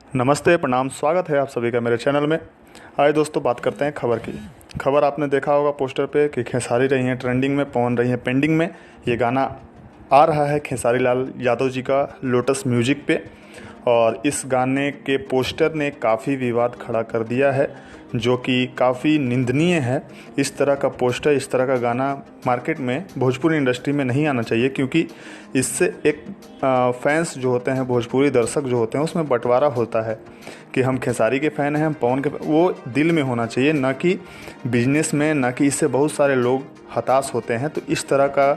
नमस्ते, प्रणाम, स्वागत है आप सभी का मेरे चैनल में। आइए दोस्तों, बात करते हैं खबर की। खबर आपने देखा होगा पोस्टर पे कि खेसारी रही हैं ट्रेंडिंग में, पवन रही हैं पेंडिंग में। ये गाना आ रहा है खेसारी लाल यादव जी का लोटस म्यूजिक पे, और इस गाने के पोस्टर ने काफ़ी विवाद खड़ा कर दिया है, जो कि काफ़ी निंदनीय है। इस तरह का पोस्टर, इस तरह का गाना मार्केट में, भोजपुरी इंडस्ट्री में नहीं आना चाहिए, क्योंकि इससे एक फैंस जो होते हैं, भोजपुरी दर्शक जो होते हैं, उसमें बंटवारा होता है कि हम खेसारी के फ़ैन हैं, हम पवन के। वो दिल में होना चाहिए, ना कि बिजनेस में, ना कि इससे बहुत सारे लोग हताश होते हैं। तो इस तरह का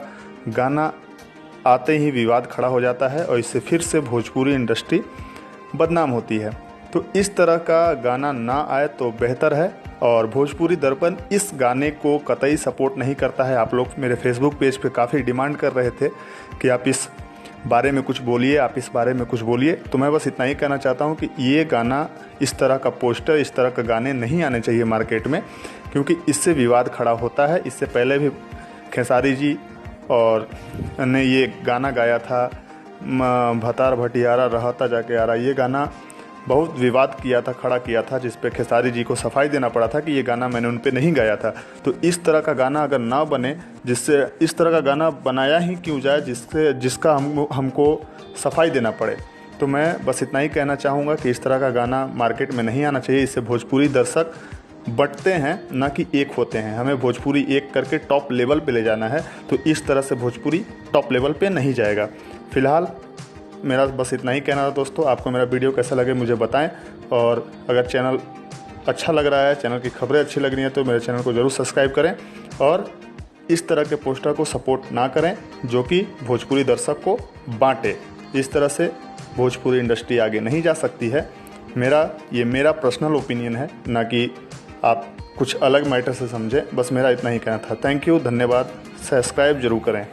गाना आते ही विवाद खड़ा हो जाता है और इससे फिर से भोजपुरी इंडस्ट्री बदनाम होती है। तो इस तरह का गाना ना आए तो बेहतर है, और भोजपुरी दर्पण इस गाने को कतई सपोर्ट नहीं करता है। आप लोग मेरे फेसबुक पेज पे काफ़ी डिमांड कर रहे थे कि आप इस बारे में कुछ बोलिए, आप इस बारे में कुछ बोलिए। तो मैं बस इतना ही कहना चाहता हूँ कि ये गाना, इस तरह का पोस्टर, इस तरह का गाने नहीं आने चाहिए मार्केट में, क्योंकि इससे विवाद खड़ा होता है। इससे पहले भी खेसारी जी और ने ये गाना गाया था, भतार भटियारा रहता जाके आ रहा। ये गाना बहुत विवाद किया था, खड़ा किया था, जिस पे खेसारी जी को सफाई देना पड़ा था कि ये गाना मैंने उन पे नहीं गाया था। तो इस तरह का गाना अगर ना बने, जिससे इस तरह का गाना बनाया ही क्यों जाए जिसका हमको सफाई देना पड़े। तो मैं बस इतना ही कहना चाहूँगा कि इस तरह का गाना मार्केट में नहीं आना चाहिए। इससे भोजपुरी दर्शक बंटते हैं, ना कि एक होते हैं। हमें भोजपुरी एक करके टॉप लेवल पे ले जाना है, तो इस तरह से भोजपुरी टॉप लेवल पे नहीं जाएगा। फिलहाल मेरा बस इतना ही कहना था दोस्तों। आपको मेरा वीडियो कैसा लगे मुझे बताएं, और अगर चैनल अच्छा लग रहा है, चैनल की खबरें अच्छी लग रही हैं, तो मेरे चैनल को ज़रूर सब्सक्राइब करें, और इस तरह के पोस्टर को सपोर्ट ना करें जो कि भोजपुरी दर्शक को बांटे। इस तरह से भोजपुरी इंडस्ट्री आगे नहीं जा सकती है। मेरा पर्सनल ओपिनियन है, ना कि आप कुछ अलग मैटर से समझें। बस मेरा इतना ही कहना था। थैंक यू, धन्यवाद। सब्सक्राइब जरूर करें।